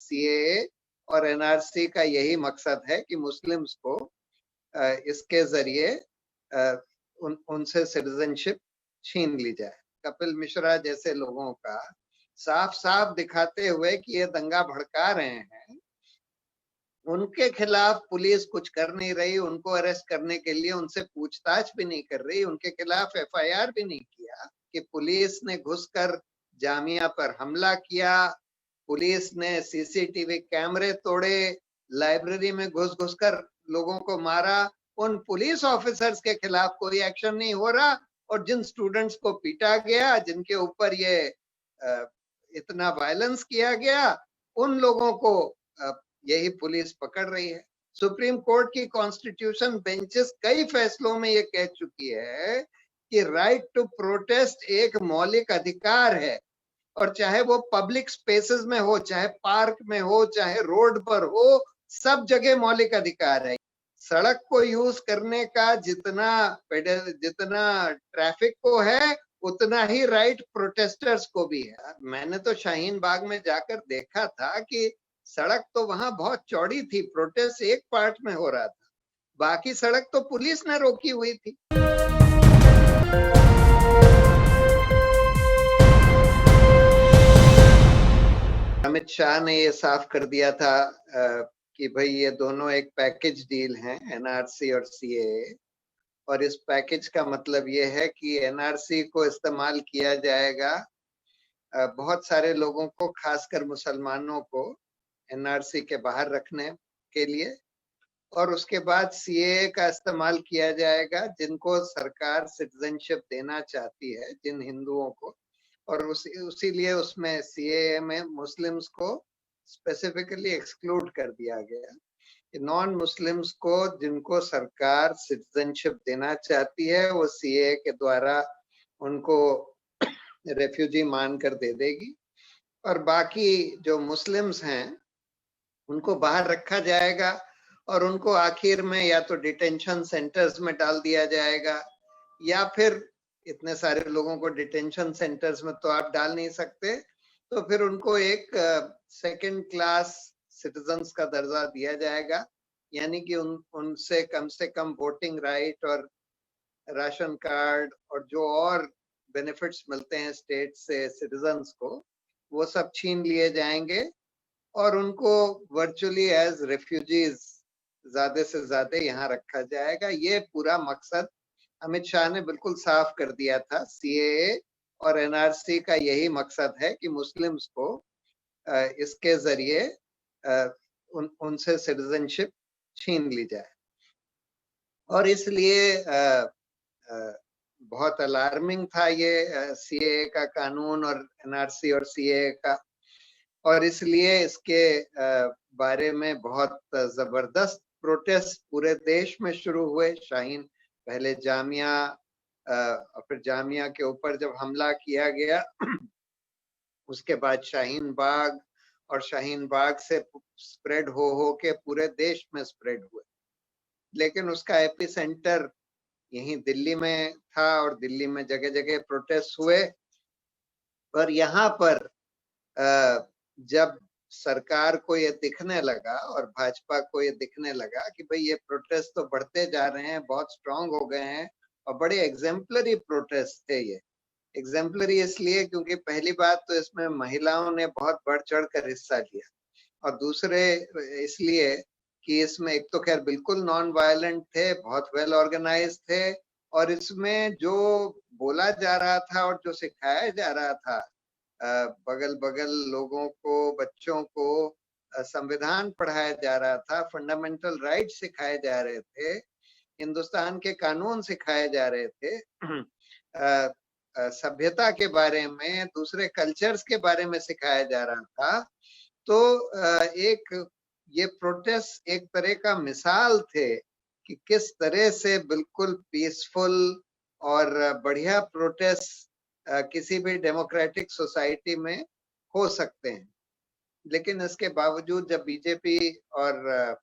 CAA और NRC का यही मकसद है कि मुस्लिम्स को इसके जरिए उनसे सिटीजनशिप छीन ली जाए। कपिल मिश्रा जैसे लोगों का साफ साफ दिखाते हुए कि ये दंगा भड़का रहे हैं, उनके खिलाफ पुलिस कुछ कर नहीं रही, उनको अरेस्ट करने के लिए उनसे पूछताछ भी नहीं कर रही, उनके खिलाफ एफआईआर भी नहीं किया कि पुलिस ने घुसकर जामिया पर हमला किया, पुलिस ने सीसीटीवी कैमरे तोड़े, लाइब्रेरी में घुस घुसकर लोगों को मारा। उन पुलिस ऑफिसर्स के खिलाफ कोई एक्शन नहीं हो रहा, और जिन स्टूडेंट्स को पीटा गया, जिनके ऊपर ये इतना वायलेंस किया गया, उन लोगों को यही पुलिस पकड़ रही है। सुप्रीम कोर्ट की कॉन्स्टिट्यूशन बेंचेस कई फैसलों में ये कह चुकी है कि राइट टू प्रोटेस्ट एक मौलिक अधिकार है, और चाहे वो पब्लिक स्पेसेस में हो, चाहे पार्क में हो, चाहे रोड पर हो, सब जगह मौलिक अधिकार है। सड़क को यूज करने का जितना ट्रैफिक को है, उतना ही राइट प्रोटेस्टर्स को भी है। मैंने तो शाहीन बाग में जाकर देखा था कि सड़क तो वहां बहुत चौड़ी थी, प्रोटेस्ट एक पार्ट में हो रहा था, बाकी सड़क तो पुलिस ने रोकी हुई थी। अमित शाह ने ये साफ कर दिया था कि भाई ये दोनों एक पैकेज डील हैं, एनआरसी और सीएए, और इस पैकेज का मतलब ये है कि एनआरसी को इस्तेमाल किया जाएगा बहुत सारे लोगों को, खासकर मुसलमानों को एनआरसी के बाहर रखने के लिए, और उसके बाद सीएए का इस्तेमाल किया जाएगा जिनको सरकार सिटीजनशिप देना चाहती है, जिन हिंदुओं को, और उसी लिए उसमें सीएए में मुस्लिम्स को स्पेसिफिकली एक्सक्लूड कर दिया गया। नॉन मुस्लिम्स को जिनको सरकार सिटीजनशिप देना चाहती है, वो सीएए के द्वारा उनको रेफ्यूजी मानकर दे देगी, और बाकी जो मुस्लिम्स हैं उनको बाहर रखा जाएगा, और उनको आखिर में या तो डिटेंशन सेंटर्स में डाल दिया जाएगा, या फिर इतने सारे लोगों को डिटेंशन सेंटर्स में तो आप डाल नहीं सकते, तो फिर उनको एक सेकंड क्लास सिटीजन्स का दर्जा दिया जाएगा, यानी कि उनसे कम से कम वोटिंग राइट और राशन कार्ड और जो और बेनिफिट्स मिलते हैं स्टेट से सिटीजन्स को, वो सब छीन लिए जाएंगे, और उनको वर्चुअली एज रेफ्यूजीज ज्यादा से ज्यादा यहाँ रखा जाएगा। ये पूरा मकसद अमित शाह ने बिल्कुल साफ कर दिया था। सीएए और एनआरसी का यही मकसद है कि मुस्लिम्स को इसके जरिए उनसे सिटीजनशिप छीन ली जाए, और इसलिए बहुत अलार्मिंग था ये सीएए का कानून और एनआरसी और सीएए का, और इसलिए इसके बारे में बहुत जबरदस्त प्रोटेस्ट पूरे देश में शुरू हुए। शाहीन पहले जामिया और फिर जामिया के ऊपर जब हमला किया गया उसके बाद शाहीन बाग, और शाहीन बाग से स्प्रेड हो के पूरे देश में स्प्रेड हुए, लेकिन उसका एपिसेंटर यहीं दिल्ली में था, और दिल्ली में जगह जगह प्रोटेस्ट हुए। पर यहाँ पर जब सरकार को ये दिखने लगा और भाजपा को ये दिखने लगा कि भाई ये प्रोटेस्ट तो बढ़ते जा रहे हैं, बहुत स्ट्रांग हो गए हैं, और बड़े एग्जेम्पलरी प्रोटेस्ट थे ये। एग्जेम्पलरी इसलिए क्योंकि पहली बात तो इसमें महिलाओं ने बहुत बढ़ चढ़ कर हिस्सा लिया, और दूसरे इसलिए कि इसमें एक तो खैर बिल्कुल नॉन वायलेंट थे, बहुत वेल ऑर्गेनाइज थे, और इसमें जो बोला जा रहा था और जो सिखाया जा रहा था बगल बगल लोगों को, बच्चों को संविधान पढ़ाया जा रहा था, फंडामेंटल राइट सिखाए जा रहे थे, हिंदुस्तान के कानून सिखाए जा रहे थे, सभ्यता के बारे में, दूसरे कल्चर्स के बारे में सिखाया जा रहा था। तो एक ये प्रोटेस्ट एक तरह का मिसाल थे कि किस तरह से बिल्कुल पीसफुल और बढ़िया प्रोटेस्ट किसी भी डेमोक्रेटिक सोसाइटी में हो सकते हैं। लेकिन इसके बावजूद जब बीजेपी और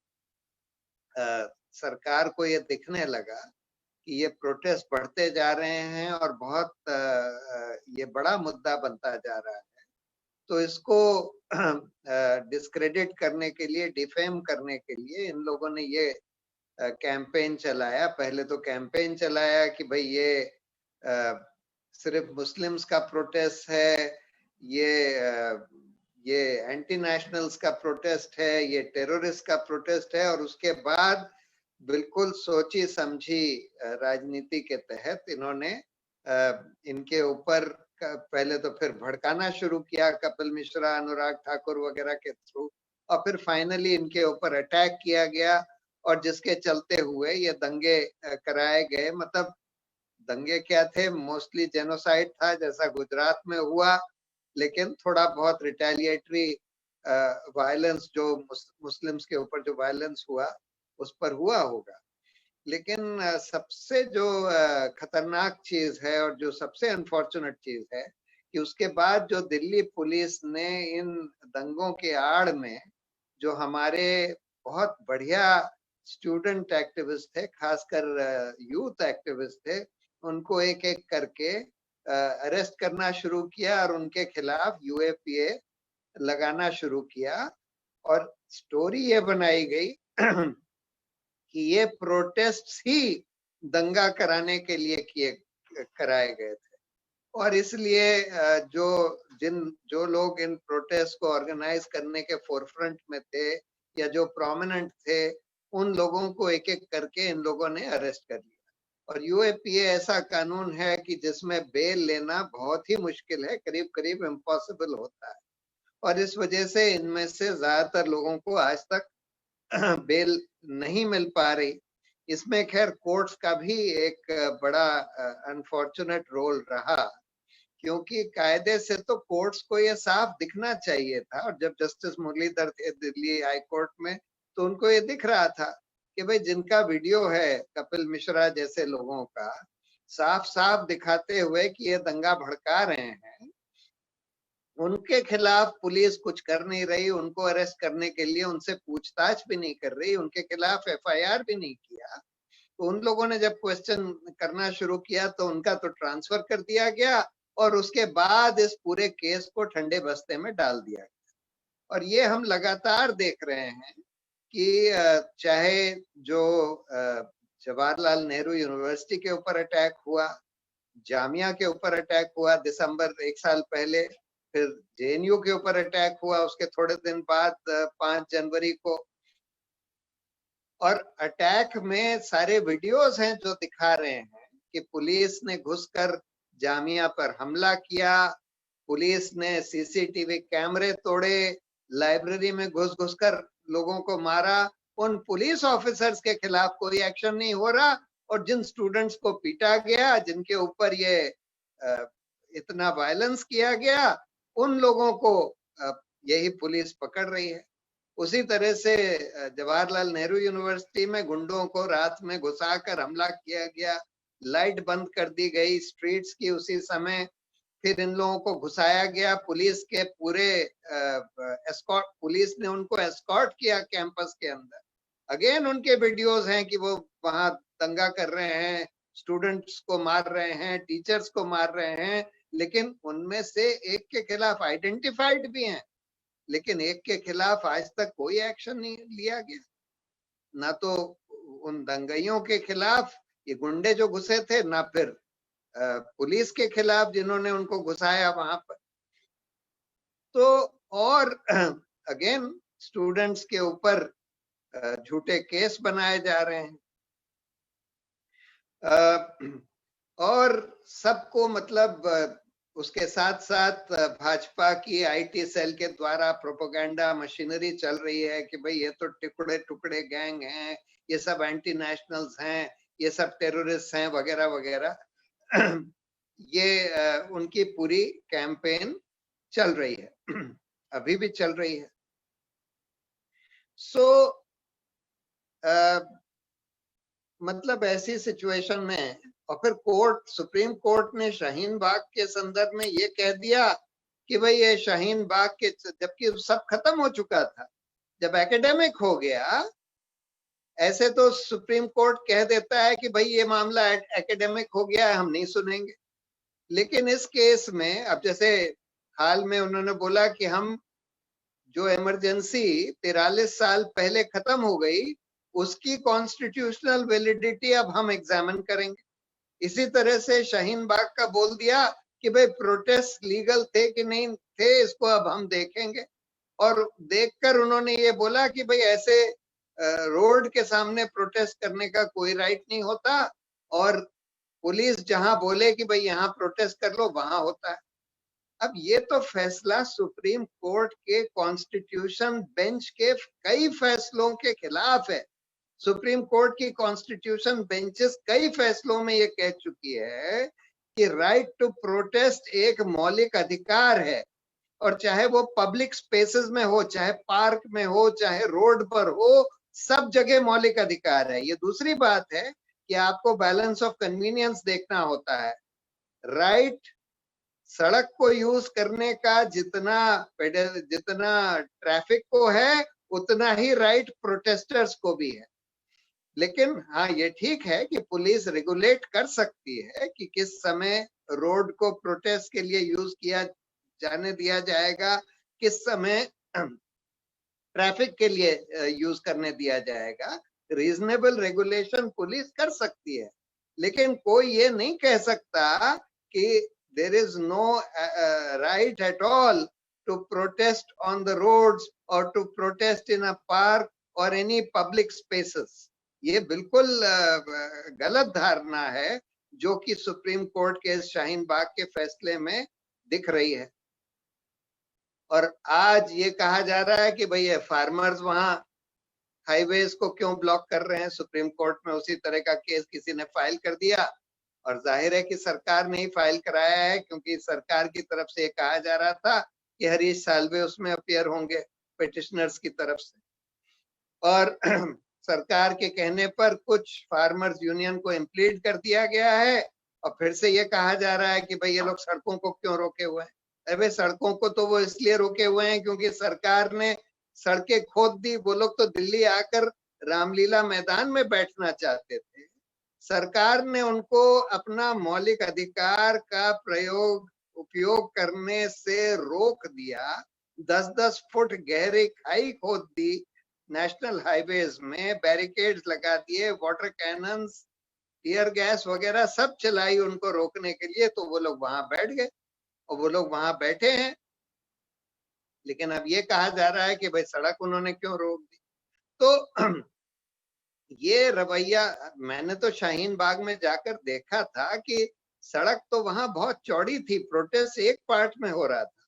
सरकार को ये दिखने लगा कि ये प्रोटेस्ट बढ़ते जा रहे हैं और बहुत ये बड़ा मुद्दा बनता जा रहा है, तो इसको डिस्क्रेडिट करने के लिए, डिफेम करने के लिए इन लोगों ने ये कैंपेन चलाया। पहले तो कैंपेन चलाया कि भाई ये सिर्फ मुस्लिम्स का प्रोटेस्ट है, ये एंटी नेशनल्स का प्रोटेस्ट है, ये टेररिस्ट का प्रोटेस्ट है। और उसके बाद बिल्कुल सोची समझी राजनीति के तहत इन्होंने इनके ऊपर पहले तो फिर भड़काना शुरू किया कपिल मिश्रा, अनुराग ठाकुर वगैरह के थ्रू, और फिर फाइनली इनके ऊपर अटैक किया गया, और जिसके चलते हुए ये दंगे कराए गए। मतलब दंगे क्या थे, मोस्टली जेनोसाइड था जैसा गुजरात में हुआ, लेकिन थोड़ा बहुत रिटेलिएटरी वायलेंस जो मुस्लिम्स के ऊपर जो वायलेंस हुआ उस पर हुआ होगा। लेकिन सबसे जो खतरनाक चीज है और जो सबसे अनफॉर्चुनेट चीज है कि उसके बाद जो दिल्ली पुलिस ने इन दंगों के आड़ में जो हमारे बहुत बढ़िया स्टूडेंट एक्टिविस्ट थे, खासकर यूथ एक्टिविस्ट थे, उनको एक एक करके अरेस्ट करना शुरू किया और उनके खिलाफ यूएपीए लगाना शुरू किया। और स्टोरी ये बनाई गई कि ये प्रोटेस्ट ही दंगा कराने के लिए कराए गए थे। और इसलिए जो लोग इन प्रोटेस्ट को ऑर्गेनाइज करने के फोरफ्रंट में थे या जो प्रोमिनेंट थे, उन लोगों को एक एक करके इन लोगों ने अरेस्ट कर लिया। और यूएपीए ऐसा कानून है कि जिसमें बेल लेना बहुत ही मुश्किल है, करीब करीब इम्पॉसिबल होता है। और इस वजह से इनमें से ज्यादातर लोगों को आज तक बेल नहीं मिल पा रही। इसमें खैर कोर्ट्स का भी एक बड़ा अनफॉर्चुनेट रोल रहा, क्योंकि कायदे से तो कोर्ट्स को ये साफ दिखना चाहिए था। और जब जस्टिस मुरलीधर थे दिल्ली हाई कोर्ट में, तो उनको ये दिख रहा था कि भाई जिनका वीडियो है कपिल मिश्रा जैसे लोगों का, साफ साफ दिखाते हुए कि ये दंगा भड़का रहे हैं, उनके खिलाफ पुलिस कुछ कर नहीं रही, उनको अरेस्ट करने के लिए उनसे पूछताछ भी नहीं कर रही, उनके खिलाफ एफआईआर भी नहीं किया। तो उन लोगों ने जब क्वेश्चन करना शुरू किया तो उनका तो ट्रांसफर कर दिया गया, और उसके बाद इस पूरे केस को ठंडे बस्ते में डाल दिया गया। और ये हम लगातार देख रहे हैं कि चाहे जो जवाहरलाल नेहरू यूनिवर्सिटी के ऊपर अटैक हुआ, जामिया के ऊपर अटैक हुआ दिसंबर 1 साल पहले, फिर जेएनयू के ऊपर अटैक हुआ उसके थोड़े दिन बाद 5 जनवरी को। और अटैक में सारे वीडियोस हैं जो दिखा रहे हैं कि पुलिस ने घुसकर जामिया पर हमला किया, पुलिस ने सीसीटीवी कैमरे तोड़े, लाइब्रेरी में घुस घुसकर लोगों को मारा। उन पुलिस ऑफिसर्स के खिलाफ कोई एक्शन नहीं हो रहा, और जिन स्टूडेंट्स को पीटा गया, जिनके ऊपर ये इतना वायलेंस किया गया, उन लोगों को यही पुलिस पकड़ रही है। उसी तरह से जवाहरलाल नेहरू यूनिवर्सिटी में गुंडों को रात में घुसाकर हमला किया गया, लाइट बंद कर दी गई स्ट्रीट्स की उसी समय, फिर इन लोगों को घुसाया गया, पुलिस के पूरे एस्कॉर्ट, पुलिस ने उनको एस्कॉर्ट किया कैंपस के अंदर। अगेन उनके वीडियोस हैं कि वो वहां दंगा कर रहे हैं, स्टूडेंट्स को मार रहे हैं, टीचर्स को मार रहे हैं, लेकिन उनमें से एक के खिलाफ आइडेंटिफाइड भी हैं, लेकिन एक के खिलाफ आज तक कोई एक्शन नहीं लिया गया। ना तो उन दंगाइयों के खिलाफ, ये गुंडे जो घुसे थे, ना फिर पुलिस के खिलाफ जिन्होंने उनको घुसाया वहां पर। तो और अगेन स्टूडेंट्स के ऊपर झूठे केस बनाए जा रहे हैं, और सबको मतलब उसके साथ साथ भाजपा की आईटी सेल के द्वारा प्रोपेगेंडा मशीनरी चल रही है कि भाई ये तो टुकड़े टुकड़े गैंग हैं, ये सब एंटी नेशनल्स हैं, ये सब टेररिस्ट हैं वगैरह वगैरह। ये उनकी पूरी कैंपेन चल रही है, अभी भी चल रही है। मतलब ऐसी सिचुएशन में, और फिर कोर्ट, सुप्रीम कोर्ट ने शाहीन बाग के संदर्भ में ये कह दिया कि भाई ये शाहीन बाग के, जबकि सब खत्म हो चुका था, जब एकेडमिक हो गया, ऐसे तो सुप्रीम कोर्ट कह देता है कि भाई ये मामला एकेडमिक हो गया है, हम नहीं सुनेंगे। लेकिन इस केस में अब जैसे हाल में उन्होंने बोला कि हम जो इमरजेंसी 43 साल पहले खत्म हो गई, उसकी कॉन्स्टिट्यूशनल वैलिडिटी अब हम एग्जामिन करेंगे। इसी तरह से शाहीन बाग का बोल दिया कि भाई प्रोटेस्ट लीगल थे कि नहीं थे, इसको अब हम देखेंगे। और देखकर उन्होंने ये बोला कि भाई ऐसे रोड के सामने प्रोटेस्ट करने का कोई राइट नहीं होता, और पुलिस जहां बोले कि भाई यहाँ प्रोटेस्ट कर लो, वहां होता है। अब ये तो फैसला सुप्रीम कोर्ट के कॉन्स्टिट्यूशन बेंच के कई फैसलों के खिलाफ है। सुप्रीम कोर्ट की कॉन्स्टिट्यूशन बेंचेस कई फैसलों में ये कह चुकी है कि राइट टू प्रोटेस्ट एक मौलिक अधिकार है, और चाहे वो पब्लिक स्पेसेस में हो, चाहे पार्क में हो, चाहे रोड पर हो, सब जगह मौलिक अधिकार है। ये दूसरी बात है कि आपको बैलेंस ऑफ कन्वीनियंस देखना होता है। राइट सड़क को यूज करने का जितना ट्रैफिक को है, उतना ही राइट प्रोटेस्टर्स को भी है। लेकिन हाँ, ये ठीक है कि पुलिस रेगुलेट कर सकती है कि किस समय रोड को प्रोटेस्ट के लिए यूज किया जाने दिया जाएगा, किस समय ट्रैफिक के लिए यूज करने दिया जाएगा। रीजनेबल रेगुलेशन पुलिस कर सकती है, लेकिन कोई ये नहीं कह सकता कि there is no right at all to protest on the roads or to protest in a park or any public spaces. ये बिल्कुल गलत धारणा है जो कि सुप्रीम कोर्ट के शाहीन बाग के फैसले में दिख रही है। और आज ये कहा जा रहा है कि भाई ये फार्मर्स वहां हाईवेज को क्यों ब्लॉक कर रहे हैं। सुप्रीम कोर्ट में उसी तरह का केस किसी ने फाइल कर दिया, और जाहिर है कि सरकार ने ही फाइल कराया है, क्योंकि सरकार की तरफ से कहा जा रहा था कि हरीश साल्वे उसमें अपीयर होंगे पिटिशनर्स की तरफ से। और सरकार के कहने पर कुछ फार्मर्स यूनियन को इम्प्लीड कर दिया गया है, और फिर से ये कहा जा रहा है कि भाई ये लोग सड़कों को क्यों रोके हुए हैं। अरे सड़कों को तो वो इसलिए रोके हुए हैं क्योंकि सरकार ने सड़कें खोद दी। वो लोग तो दिल्ली आकर रामलीला मैदान में बैठना चाहते थे। सरकार ने उनको अपना मौलिक अधिकार का उपयोग करने से रोक दिया। 10-10 फुट गहरी खाई खोद दी, नेशनल हाईवेज में बैरिकेड्स लगा दिए, वाटर कैनन्स, टीयर गैस वगैरह सब चलाई उनको रोकने के लिए। तो वो लोग वहां बैठ गए, और वो लोग वहां बैठे हैं। लेकिन अब ये कहा जा रहा है कि भाई सड़क उन्होंने क्यों रोक दी। तो ये रवैया, मैंने तो शाहीन बाग में जाकर देखा था कि सड़क तो वहां बहुत चौड़ी थी, प्रोटेस्ट एक पार्ट में हो रहा था,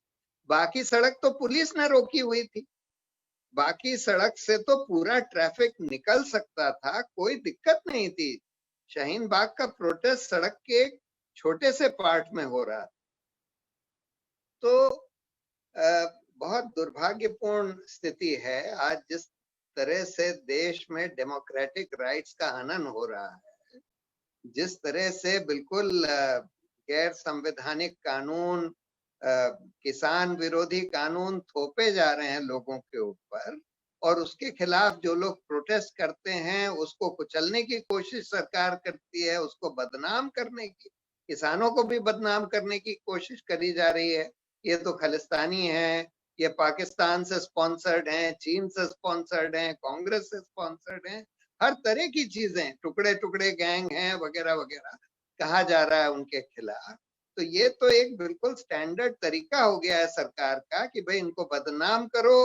बाकी सड़क तो पुलिस ने रोकी हुई थी। बाकी सड़क से तो पूरा ट्रैफिक निकल सकता था, कोई दिक्कत नहीं थी। शाहीन बाग का प्रोटेस्ट सड़क के एक छोटे से पार्ट में हो रहा था। तो बहुत दुर्भाग्यपूर्ण स्थिति है आज जिस तरह से देश में डेमोक्रेटिक राइट्स का हनन हो रहा है, जिस तरह से बिल्कुल गैर संवैधानिक कानून, किसान विरोधी कानून थोपे जा रहे हैं लोगों के ऊपर, और उसके खिलाफ जो लोग प्रोटेस्ट करते हैं उसको कुचलने की कोशिश सरकार करती है, उसको बदनाम करने की, किसानों को भी बदनाम करने की कोशिश करी जा रही है। ये तो खालिस्तानी है, ये पाकिस्तान से स्पॉन्सर्ड हैं, चीन से स्पॉन्सर्ड हैं, कांग्रेस से स्पॉन्सर्ड हैं, हर तरह की चीजें, टुकड़े टुकड़े गैंग हैं वगैरह वगैरह कहा जा रहा है उनके खिलाफ। तो ये तो एक बिल्कुल स्टैंडर्ड तरीका हो गया है सरकार का कि भाई इनको बदनाम करो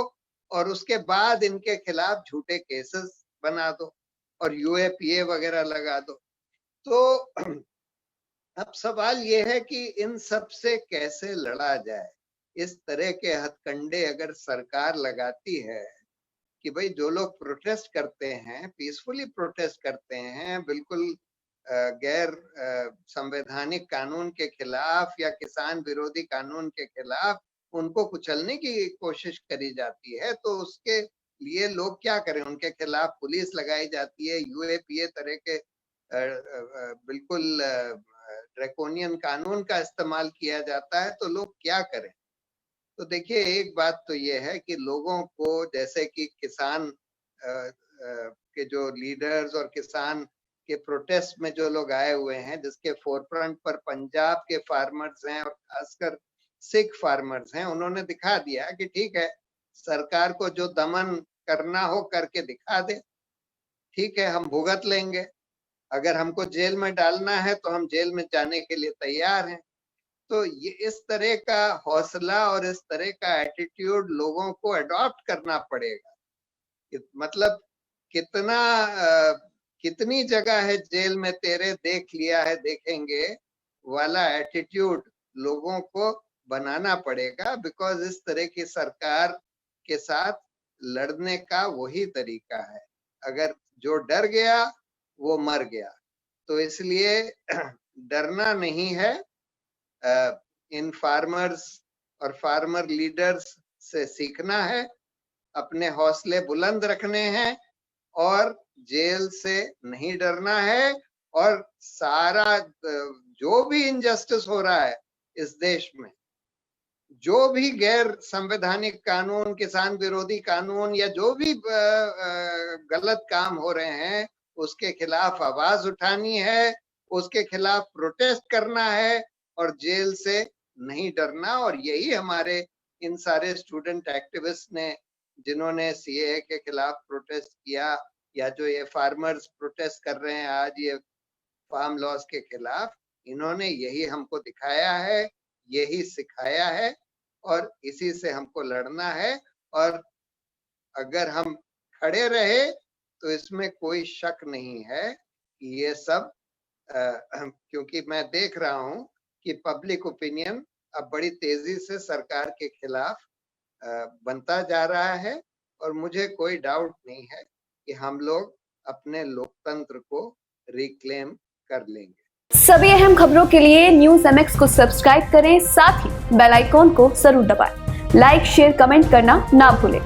और उसके बाद इनके खिलाफ झूठे केसेस बना दो और यूएपीए वगैरह लगा दो। तो अब सवाल ये है कि इन सब से कैसे लड़ा जाए। इस तरह के हथकंडे अगर सरकार लगाती है कि भाई जो लोग प्रोटेस्ट करते हैं, पीसफुली प्रोटेस्ट करते हैं, बिल्कुल गैर संवैधानिक कानून के खिलाफ या किसान विरोधी कानून के खिलाफ उनको कुचलने की कोशिश करी जाती है, तो उसके लिए लोग क्या करें। उनके खिलाफ पुलिस लगाई जाती है, यूएपीए तरह के बिल्कुल ड्रैकोनियन कानून का इस्तेमाल किया जाता है, तो लोग क्या करें। तो देखिए, एक बात तो ये है कि लोगों को, जैसे कि किसान के जो लीडर्स और किसान के प्रोटेस्ट में जो लोग आए हुए हैं, जिसके फोरफ्रंट पर पंजाब के फार्मर्स हैं और खासकर सिख फार्मर्स हैं, उन्होंने दिखा दिया कि ठीक है, सरकार को जो दमन करना हो करके दिखा दे, ठीक है, हम भुगत लेंगे, अगर हमको जेल में डालना है तो हम जेल में जाने के लिए तैयार हैं। तो ये इस तरह का हौसला और इस तरह का एटीट्यूड लोगों को अडॉप्ट करना पड़ेगा। मतलब कितनी जगह है जेल में तेरे, देख लिया है देखेंगे वाला एटीट्यूड लोगों को बनाना पड़ेगा, बिकॉज इस तरह की सरकार के साथ लड़ने का वही तरीका है। अगर जो डर गया वो मर गया, तो इसलिए डरना नहीं है। इन फार्मर्स और फार्मर लीडर्स से सीखना है, अपने हौसले बुलंद रखने हैं और जेल से नहीं डरना है। और सारा जो भी इनजस्टिस हो रहा है इस देश में, जो भी गैर संवैधानिक कानून, किसान विरोधी कानून या जो भी गलत काम हो रहे हैं, उसके खिलाफ आवाज उठानी है, उसके खिलाफ प्रोटेस्ट करना है और जेल से नहीं डरना। और यही हमारे इन सारे स्टूडेंट एक्टिविस्ट ने, जिन्होंने सीएए के खिलाफ प्रोटेस्ट किया, या जो ये फार्मर्स प्रोटेस्ट कर रहे हैं आज ये फार्म लॉस के खिलाफ, इन्होंने यही हमको दिखाया है, यही सिखाया है और इसी से हमको लड़ना है। और अगर हम खड़े रहे तो इसमें कोई शक नहीं है कि ये सब क्योंकि मैं देख रहा हूं कि पब्लिक ओपिनियन अब बड़ी तेजी से सरकार के खिलाफ बनता जा रहा है, और मुझे कोई डाउट नहीं है कि हम लोग अपने लोकतंत्र को रिक्लेम कर लेंगे। सभी अहम खबरों के लिए न्यूज़ MX को सब्सक्राइब करें, साथ ही बेल आइकॉन को जरूर दबाएं। लाइक, शेयर, कमेंट करना ना भूलें।